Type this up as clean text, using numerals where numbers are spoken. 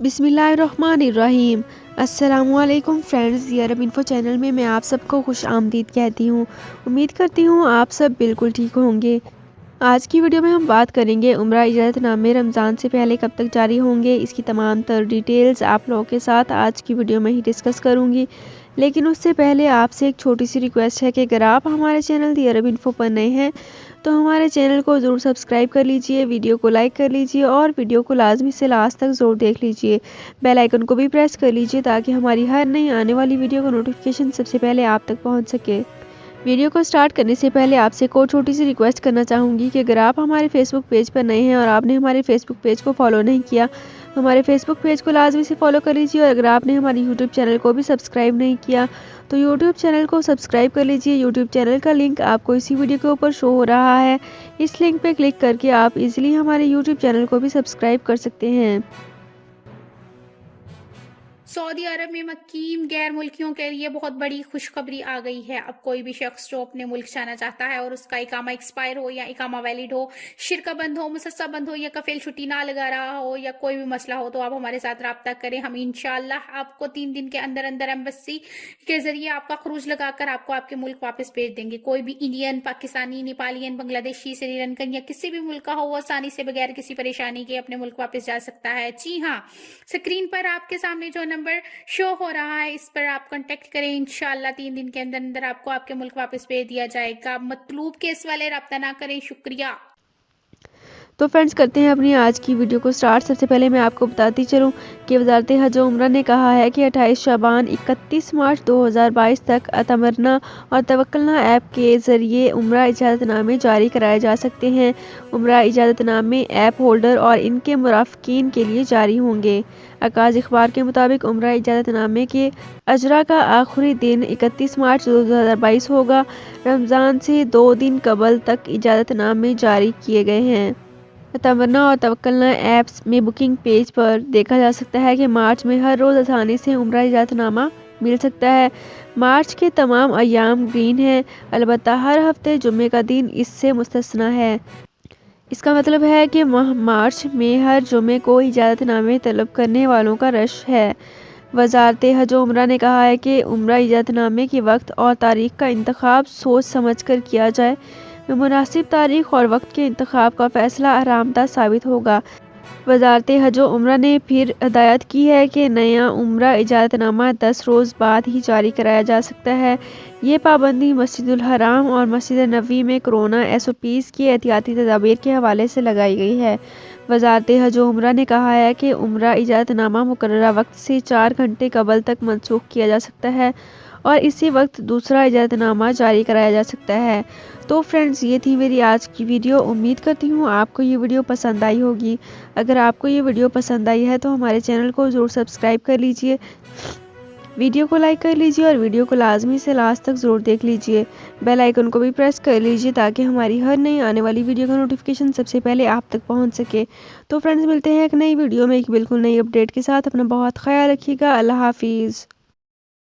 बिस्मिल्लाहिर्रहमानिर्रहीम। अस्सलामुअलैकुम फ्रेंड्स, दी अरब info channel में मैं आप सबको खुश आमदीद कहती हूँ। उम्मीद करती हूँ आप सब बिल्कुल ठीक होंगे। आज की वीडियो में हम बात करेंगे उम्रा इजाज़तनामे रमज़ान से पहले कब तक जारी होंगे। इसकी तमाम तर डिटेल्स आप लोगों के साथ आज की वीडियो में ही डिस्कस करूँगी। लेकिन उससे पहले आपसे एक छोटी सी रिक्वेस्ट है कि अगर आप हमारे चैनल दी अरब इन्फो पर नए हैं तो हमारे चैनल को ज़रूर सब्सक्राइब कर लीजिए, वीडियो को लाइक कर लीजिए और वीडियो को लाजमी से लास्ट तक ज़रूर देख लीजिए। बेल आइकन को भी प्रेस कर लीजिए ताकि हमारी हर नई आने वाली वीडियो का नोटिफिकेशन सबसे पहले आप तक पहुंच सके। वीडियो को स्टार्ट करने से पहले आपसे एक और छोटी सी रिक्वेस्ट करना चाहूँगी कि अगर आप हमारे फेसबुक पेज पर नए हैं और आपने हमारे फेसबुक पेज को फॉलो नहीं किया तो हमारे फेसबुक पेज को लाजमी से फॉलो कर लीजिए। और अगर आपने हमारे यूट्यूब चैनल को भी सब्सक्राइब नहीं किया तो यूट्यूब चैनल को सब्सक्राइब कर लीजिए। यूट्यूब चैनल का लिंक आपको इसी वीडियो के ऊपर शो हो रहा है। इस लिंक पर क्लिक करके आप इजीली हमारे यूट्यूब चैनल को भी सब्सक्राइब कर सकते हैं। सऊदी अरब में मुकीम गैर मुल्कियों के लिए बहुत बड़ी खुशखबरी आ गई है। अब कोई भी शख्स जो अपने मुल्क जाना चाहता है और उसका इकामा एक्सपायर हो या इकामा वैलिड हो, शिरका बंद हो, मुसस्सा बंद हो या कफिल छुट्टी ना लगा रहा हो या कोई भी मसला हो तो आप हमारे साथ रब्ता करें। हम इंशाल्लाह आपको 3 दिन के अंदर अंदर एम्बेसी के जरिए आपका खरूज लगाकर आपको आपके मुल्क वापस भेज देंगे। कोई भी इंडियन, पाकिस्तानी, नेपालियन, बांग्लादेशी, श्रीलंकन या किसी भी मुल्क का हो वो आसानी से बगैर किसी परेशानी के अपने मुल्क वापस जा सकता है। जी हाँ, स्क्रीन पर आपके सामने जो नंबर शो हो रहा है इस पर आप कांटेक्ट करें। इंशाल्लाह 3 दिन के अंदर अंदर आपको आपके मुल्क वापस भेज दिया जाएगा। मतलूब केस वाले रब्ता ना करें। शुक्रिया। तो फ्रेंड्स, करते हैं अपनी आज की वीडियो को स्टार्ट। सबसे पहले मैं आपको बताती चलूँ कि वजारत हज व उम्रा ने कहा है कि 28 शाबान 31 मार्च 2022 तक अतमरना और तवक्कलना ऐप के ज़रिए उम्रा इजाज़तनामे जारी कराए जा सकते हैं। उम्रा इजाज़तनामे ऐप होल्डर और इनके मुराफ़कीन के लिए जारी होंगे। अकाज़ अखबार के मुताबिक उम्रा इजाज़तनामे के अजरा का आखिरी दिन 31 मार्च 2022 होगा। रमज़ान से 2 दिन कबल तक इजाज़तनामे जारी किए गए हैं। तमन्ना और तवक्कलना ऐप्स में बुकिंग पेज पर देखा जा सकता है कि मार्च में हर रोज़ आसानी से उम्रा इजाज़तनामा मिल सकता है। मार्च के तमाम अयाम ग्रीन हैं, अलबत्ता हर हफ्ते जुम्मे का दिन इससे मुस्तस्ना है। इसका मतलब है कि मार्च में हर जुम्मे को इजाज़तनामे तलब करने वालों का रश है। वजारत हज व उम्रा ने कहा है कि उम्रा इजाज़तनामे के वक्त और तारीख का इंतखाब सोच समझ कर किया जाए। मुनासिब तारीख और वक्त के इंतखाब का फ़ैसला आरामदा साबित होगा। वजारत हज व उम्रा ने फिर हिदायत की है कि नया उम्रा इजाज़तनामा 10 रोज़ बाद ही जारी कराया जा सकता है। ये पाबंदी मस्जिदुल हराम और मस्जिद नबवी में कोरोना SOPs की एहतियाती तदाबीर के हवाले से लगाई गई है। वजारत हज व उम्रा ने कहा है कि उम्रा इजाज़तनामा मुकर्ररा वक्त से 4 घंटे कबल तक मनसूख किया जा सकता है और इसी वक्त दूसरा इजाज़तनामा जारी कराया जा सकता है। तो फ्रेंड्स, ये थी मेरी आज की वीडियो। उम्मीद करती हूँ आपको ये वीडियो पसंद आई होगी। अगर आपको ये वीडियो पसंद आई है तो हमारे चैनल को ज़रूर सब्सक्राइब कर लीजिए, वीडियो को लाइक कर लीजिए और वीडियो को लाजमी से लास्ट तक ज़रूर देख लीजिए। बेल आइकन को भी प्रेस कर लीजिए ताकि हमारी हर नई आने वाली वीडियो का नोटिफिकेशन सबसे पहले आप तक पहुंच सके। तो फ्रेंड्स, मिलते हैं एक नई वीडियो में एक बिल्कुल नई अपडेट के साथ। अपना बहुत ख्याल रखिएगा। अल्लाह हाफिज़।